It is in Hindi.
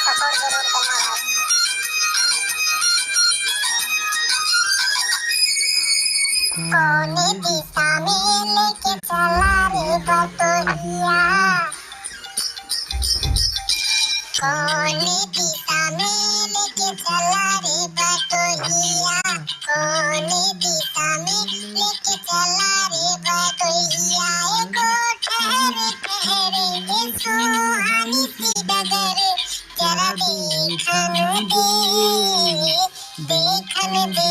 सपोर्ट जरूर करना भाई। कौन दिशा में लेके चला रे बटोहिया, कौन दिशा में लेके चला रे बटोहिया, कौन दिशा में लेके चला रे बटोहिया। एगो ठहरे ठहरे ए सुहानी सी डगर, जरा देखन दे, देखन दे।